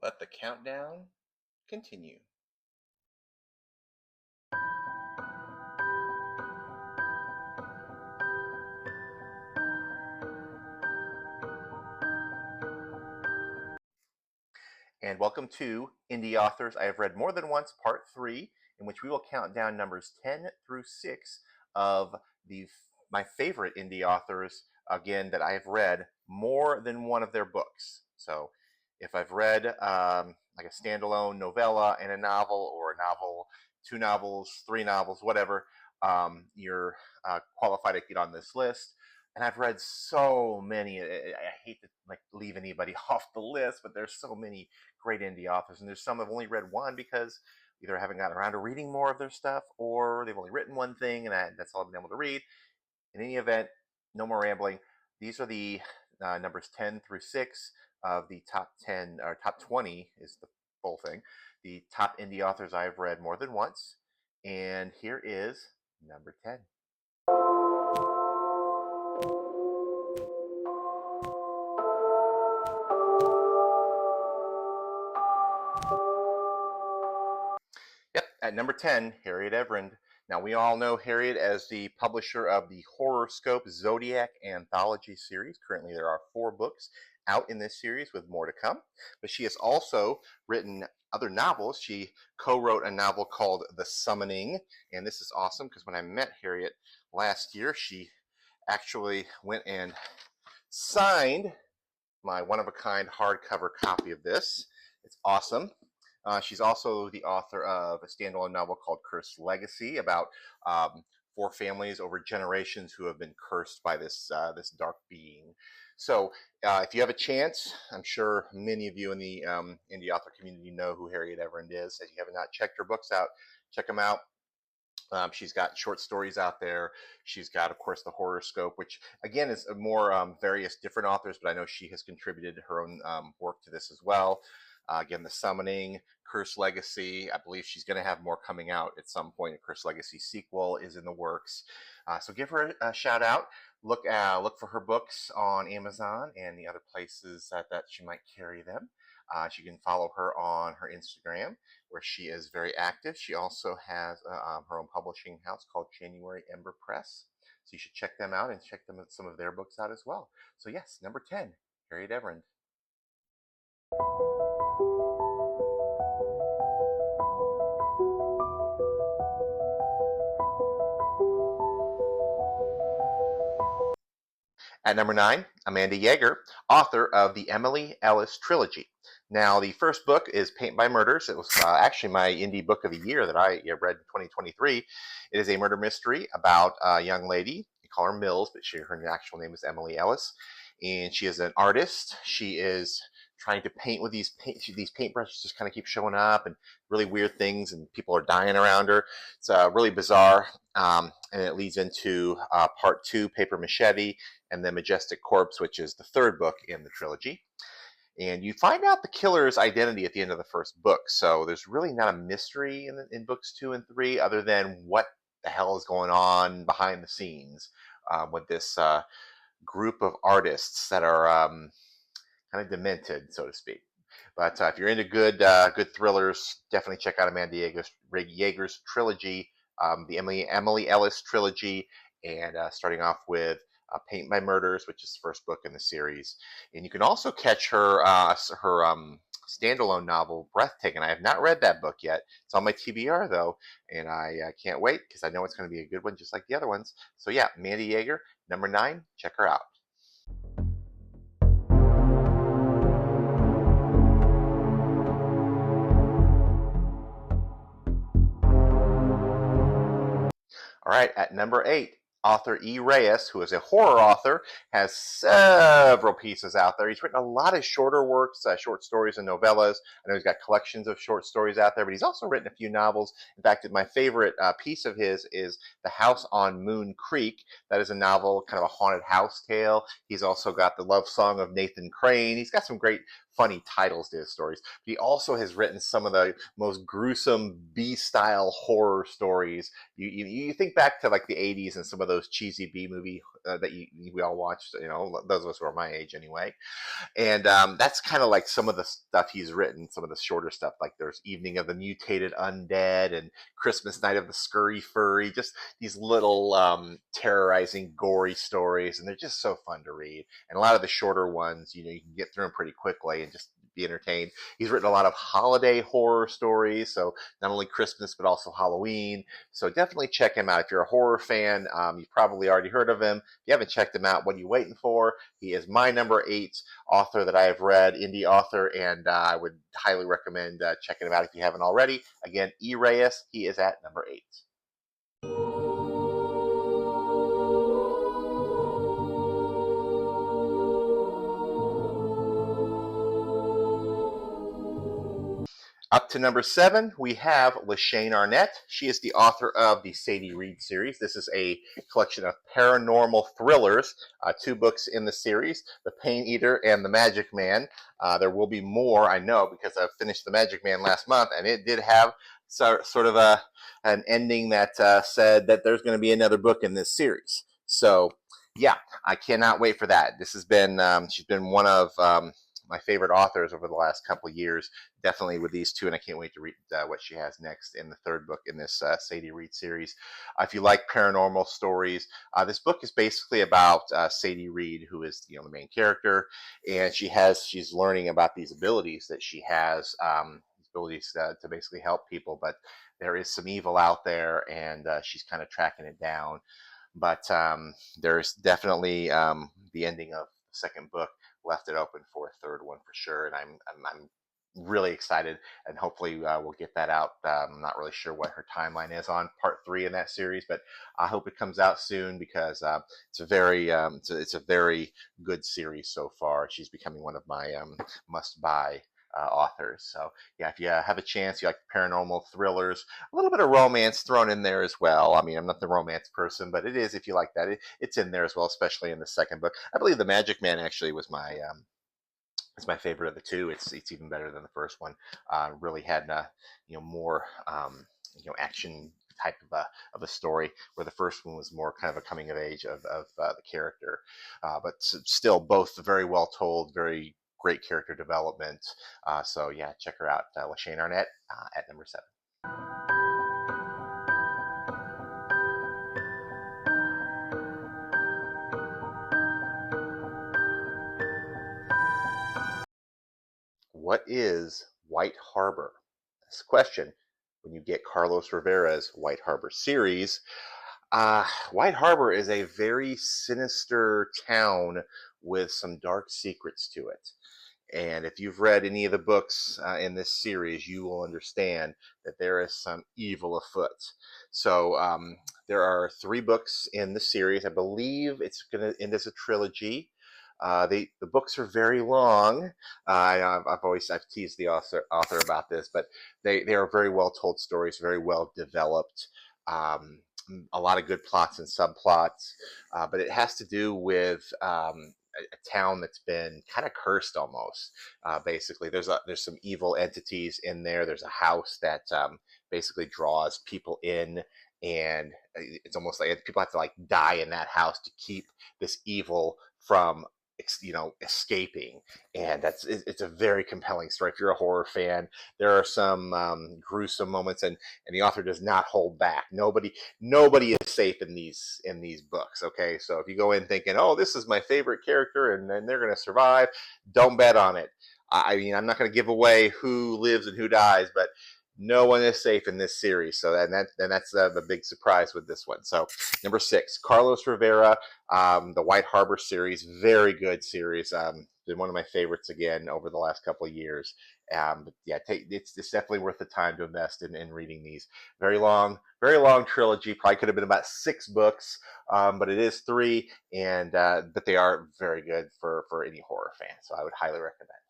Let the countdown continue. And welcome to Indie Authors I Have Read More Than Once, Part 3, in which we will count down numbers 10 through 6 of my favorite indie authors, again, that I have read more than one of their books. So if I've read like a standalone novella and a novel, or a novel, 2 novels, 3 novels, whatever, you're qualified to get on this list. And I've read so many. I hate to leave anybody off the list, but there's so many great indie authors, and there's some I've only read one because either I haven't gotten around to reading more of their stuff, or they've only written one thing, and that's all I've been able to read. In any event, no more rambling. These are the numbers 10 through 6 of the top 10, or top 20 is the full thing. The top indie authors I've read more than once, and here is number 10. Yep, at number 10, Harriet Evering. Now, we all know Harriet as the publisher of the Horoscope Zodiac Anthology series. Currently, there are 4 books out in this series with more to come. But she has also written other novels. She co-wrote a novel called The Summoning. And this is awesome because when I met Harriet last year, she actually went and signed my one-of-a-kind hardcover copy of this. It's awesome. She's also the author of a standalone novel called Cursed Legacy, about 4 families over generations who have been cursed by this dark being. So if you have a chance, I'm sure many of you in the indie author community know who Harriet Evering is. If you have not checked her books out, check them out. She's got short stories out there. She's got, of course, the Horoscope, which again is more various different authors, but I know she has contributed her own work to this as well. Again, The Summoning, Cursed Legacy. I believe she's going to have more coming out at some point. A Cursed Legacy sequel is in the works. So give her a shout out. Look for her books on Amazon and the other places that she might carry them. You can follow her on her Instagram, where she is very active. She also has her own publishing house called January Ember Press. So you should check them out and check some of their books out as well. So yes, number 10, Harriet Evering. At number 9, Amanda Yeager, author of the Emily Ellis trilogy. Now, the first book is Paint by Murders. It was actually my indie book of the year that I read in 2023. It is a murder mystery about a young lady. You call her Mills, but her actual name is Emily Ellis. And she is an artist. She is trying to paint with these paintbrushes just kind of keep showing up, and really weird things, and people are dying around her. It's really bizarre, and it leads into part 2, Paper Machete, and then Majestic Corpse, which is the 3rd book in the trilogy. And you find out the killer's identity at the end of the first book. So there's really not a mystery in books 2 and 3, other than what the hell is going on behind the scenes with this group of artists that are kind of demented, so to speak. But if you're into good thrillers, definitely check out Amanda Yeager's trilogy, the Emily Ellis trilogy, and starting off with Paint by Murders, which is the first book in the series. And you can also catch her standalone novel, Breathtaking. I have not read that book yet. It's on my TBR, though, and I can't wait because I know it's going to be a good one, just like the other ones. So yeah, Amanda Yeager, number 9, check her out. All right, at number 8, author E. Reyes, who is a horror author, has several pieces out there. He's written a lot of shorter works, short stories and novellas. I know he's got collections of short stories out there, but he's also written a few novels. In fact, my favorite piece of his is The House on Moon Creek. That is a novel, kind of a haunted house tale. He's also got The Love Song of Nathan Crane. He's got some great funny titles to his stories. But he also has written some of the most gruesome B-style horror stories. You think back to like the 80s and some of those cheesy B-movie we all watched. Those of us who are my age anyway. And that's kind of like some of the stuff he's written, some of the shorter stuff. Like there's Evening of the Mutated Undead and Christmas Night of the Scurry Furry, just these little terrorizing, gory stories. And they're just so fun to read. And a lot of the shorter ones, you can get through them pretty quickly and just be entertained. He's written a lot of holiday horror stories, so not only Christmas, but also Halloween. So definitely check him out. If you're a horror fan, you've probably already heard of him. If you haven't checked him out, what are you waiting for? He is my number 8 author that I have read, indie author, and I would highly recommend checking him out if you haven't already. Again, 𝐸_REYES, he is at number 8. Up to number 7, we have Lashane Arnett. She is the author of the Sadie Reed series. This is a collection of paranormal thrillers, 2 books in the series, The Pain Eater and The Magic Man. There will be more, I know, because I finished The Magic Man last month, and it did have sort of an ending that said that there's going to be another book in this series. So, yeah, I cannot wait for that. This has been, she's been one of my favorite authors over the last couple of years, definitely with these 2, and I can't wait to read what she has next in the 3rd book in this Sadie Reed series. If you like paranormal stories, this book is basically about Sadie Reed, who is the main character, and she's learning about these abilities that she has, these abilities to basically help people, but there is some evil out there, and she's kind of tracking it down. But there's definitely the ending of the 2nd book left it open for a 3rd one for sure, and I'm really excited, and hopefully we'll get that out. I'm not really sure what her timeline is on part 3 in that series, but I hope it comes out soon because it's a very good series so far. She's becoming one of my must-buy authors. So yeah, if you have a chance, you like paranormal thrillers, a little bit of romance thrown in there as well. I mean, I'm not the romance person, but it is, if you like that, it's in there as well, especially in the 2nd book. I believe The Magic Man actually was my it's my favorite of the 2. It's even better than the 1st one. Really had more action type of a story, where the 1st one was more kind of a coming of age of the character, but still both very well told, very great character development. So yeah, check her out, Lashane Arnett at number 7. What is White Harbor? This question, when you get Carlos Rivera's White Harbor series, White Harbor is a very sinister town with some dark secrets to it. And if you've read any of the books in this series, you will understand that there is some evil afoot. So there are 3 books in the series. I believe it's going to end as a trilogy. The books are very long. I've teased the author about this, but they are very well told stories, very well developed. A lot of good plots and subplots, but it has to do with a town that's been kind of cursed almost. Basically, there's some evil entities in there. There's a house that basically draws people in, and it's almost like people have to like die in that house to keep this evil from escaping. And it's a very compelling story. If you're a horror fan, there are some gruesome moments, and the author does not hold back. Nobody is safe in these books. Okay, so if you go in thinking, oh, this is my favorite character and then they're going to survive, don't bet on it. I mean, I'm not going to give away who lives and who dies, but no one is safe in this series. So that's the big surprise with this one. So number 6, Carlos Rivera, the White Harbor series, very good series. Been one of my favorites again over the last couple of years. But yeah, it's definitely worth the time to invest in reading these. Very long trilogy. Probably could have been about 6 books, but it is 3, and but they are very good for any horror fan. So I would highly recommend.